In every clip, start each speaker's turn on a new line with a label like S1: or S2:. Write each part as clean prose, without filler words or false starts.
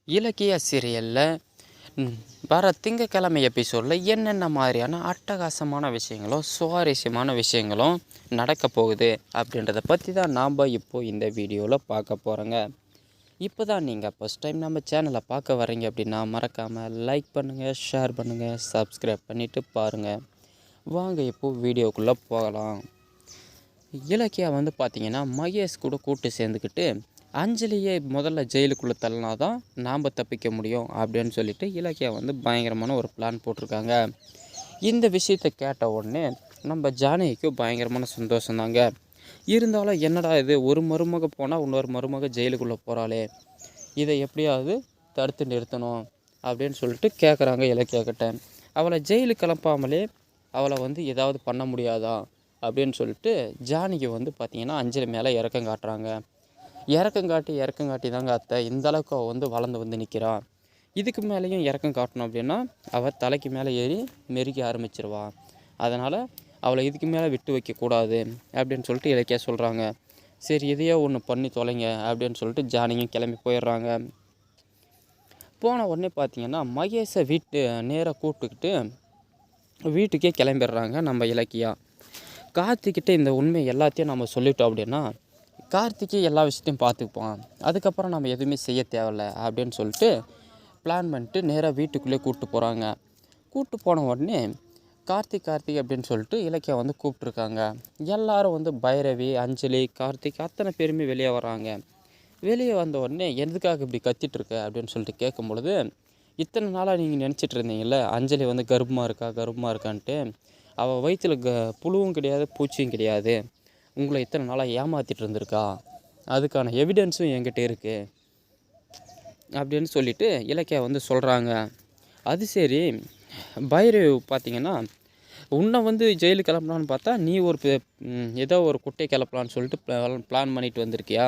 S1: இலக்கிய சீரியலில் வர திங்கக்கிழமை எபிசோடில் என்னென்ன மாதிரியான அட்டகாசமான விஷயங்களும் சுவாரஸ்யமான விஷயங்களும் நடக்க போகுது அப்படின்றத பற்றி தான் நாம் இப்போது இந்த வீடியோவில் பார்க்க போகிறோங்க. இப்போ தான் நீங்கள் ஃபஸ்ட் டைம் நம்ம சேனலை பார்க்க வரீங்க அப்படின்னா மறக்காமல் லைக் பண்ணுங்கள், ஷேர் பண்ணுங்கள், சப்ஸ்கிரைப் பண்ணிவிட்டு பாருங்கள். வாங்க இப்போது வீடியோக்குள்ளே போகலாம். இலக்கியா பார்த்திங்கன்னா மகேஷ் கூட கூட்டு சேர்ந்துக்கிட்டு அஞ்சலியை முதல்ல ஜெயிலுக்குள்ளே தள்ளினா தான் நாம் தப்பிக்க முடியும் அப்படின்னு சொல்லிட்டு இலக்கியா பயங்கரமான ஒரு பிளான் போட்டிருக்காங்க. இந்த விஷயத்தை கேட்ட உடனே நம்ம ஜானகிக்கு பயங்கரமான சந்தோஷம்தாங்க. இருந்தாலும் என்னடா இது, ஒரு மருமக போனால் இன்னொரு மருமக ஜெயிலுக்குள்ளே போகிறாளே, இதை எப்படியாவது தடுத்து நிறுத்தணும் அப்படின்னு சொல்லிட்டு கேட்குறாங்க இலக்கியா கிட்ட. அவளை ஜெயிலுக்கு கிளப்பாமலே அவளை ஏதாவது பண்ண முடியாதா அப்படின்னு சொல்லிட்டு ஜானகி பார்த்திங்கன்னா அஞ்சலி மேலே இறக்கம் காட்டுறாங்க. இறக்கங்காட்டி தாங்க அத்தை இந்த அளவுக்கு அவள் வளர்ந்து நிற்கிறான். இதுக்கு மேலேயும் இறக்கம் காட்டணும் அப்படின்னா அவள் தலைக்கு மேலே ஏறி மெருக ஆரம்பிச்சிருவா. அதனால் அவளை இதுக்கு மேலே விட்டு வைக்கக்கூடாது அப்படின்னு சொல்லிட்டு இலக்கியா சொல்கிறாங்க. சரி, இதையோ ஒன்று பண்ணி தொலைங்க அப்படின்னு சொல்லிட்டு ஜானகியும் கிளம்பி போயிடுறாங்க. போன உடனே பார்த்திங்கன்னா மகேஷை நேராக கூப்பிட்டுக்கிட்டு வீட்டுக்கே கிளம்பிடுறாங்க நம்ம இலக்கியா. கார்த்திக்கிட்ட இந்த உண்மை எல்லாத்தையும் நம்ம சொல்லிட்டோம் அப்படின்னா கார்த்திக்கு எல்லா விஷயத்தையும் பார்த்துக்குப்பான், அதுக்கப்புறம் நம்ம எதுவுமே செய்ய தேவையில்ல அப்படின்னு சொல்லிட்டு பிளான் பண்ணிட்டு நேராக வீட்டுக்குள்ளே கூப்பிட்டு போகிறாங்க. கூப்பிட்டு போன உடனே கார்த்திக் அப்படின்னு சொல்லிட்டு இலக்கியா கூப்பிட்ருக்காங்க. எல்லோரும் பைரவி, அஞ்சலி, கார்த்திக் அத்தனை பேருமே வெளியே வராங்க. வெளியே வந்த உடனே எதுக்காக இப்படி கத்திட்டுருக்க அப்படின்னு சொல்லிட்டு கேட்கும் பொழுது, இத்தனை நாளாக நீங்கள் நினச்சிட்டு இருந்தீங்கள்ல அஞ்சலி கர்ப்பமாக இருக்கான்ட்டு, அவள் வயிற்றில் புழுவும் கிடையாது, பூச்சியும் கிடையாது, உங்களை இத்தனை நாளாக ஏமாற்றிட்டு இருந்திருக்கா, அதுக்கான எவிடன்ஸும் என்கிட்ட இருக்குது அப்படின்னு சொல்லிட்டு இலக்கியா சொல்கிறாங்க. அது சரி, பைரவ் பார்த்திங்கன்னா உன்னை ஜெயிலுக்கு கிளப்பலான்னு பார்த்தா நீ ஏதோ ஒரு குட்டை கிளப்பலான்னு சொல்லிட்டு பிளான் பண்ணிட்டு வந்திருக்கியா,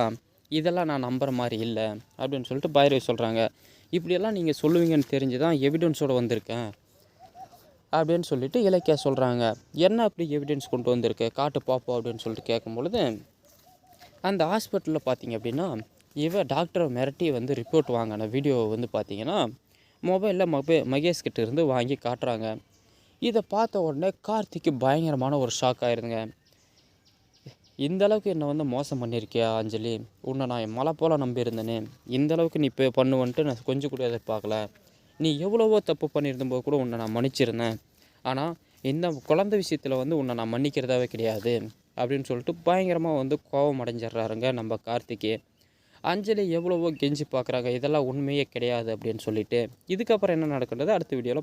S1: இதெல்லாம் நான் நம்புகிற மாதிரி இல்லை அப்படின்னு சொல்லிட்டு பைரவ் சொல்கிறாங்க. இப்படியெல்லாம் நீங்கள் சொல்லுவீங்கன்னு தெரிஞ்சு தான் எவிடன்ஸோடு வந்திருக்கேன் அப்படின்னு சொல்லிட்டு இலக்கியா சொல்கிறாங்க. என்ன அப்படி எவிடன்ஸ் கொண்டு வந்திருக்கு, காட்டு பார்ப்போம் அப்படின்னு சொல்லிட்டு கேட்கும் பொழுது, அந்த ஹாஸ்பிட்டலில் பார்த்திங்க அப்படின்னா டாக்டரை மிரட்டி ரிப்போர்ட் வாங்கின வீடியோ பார்த்திங்கன்னா மொபைலில் மகேஷ்கிட்ட இருந்து வாங்கி காட்டுறாங்க. இதை பார்த்த உடனே கார்த்திக்கு பயங்கரமான ஒரு ஷாக் ஆயிருதுங்க. இந்தளவுக்கு என்னை மோசம் பண்ணியிருக்கியா அஞ்சலி, உன்னை நான் மலை போல் நம்பியிருந்தேனே, இந்தளவுக்கு நீ இப்போ பண்ணுவன்ட்டு நான் கொஞ்சம் கூட எதிர்பார்க்கல. நீ எவ்வளவோ தப்பு பண்ணியிருந்தபோது கூட உன்னை நான் மன்னிச்சிருந்தேன், ஆனால் இந்த குழந்தை விஷயத்தில் உன்னை நான் மன்னிக்கிறதாவே கிடையாது அப்படின்னு சொல்லிட்டு பயங்கரமாக கோபம் அடைஞ்சிட்றாருங்க நம்ம கார்த்திகே. அஞ்சலி எவ்வளவோ கெஞ்சி பார்க்குறாங்க, இதெல்லாம் உண்மையே கிடையாது அப்படின்னு சொல்லிட்டு. இதுக்கப்புறம் என்ன நடக்குன்றது அடுத்த வீடியோவில்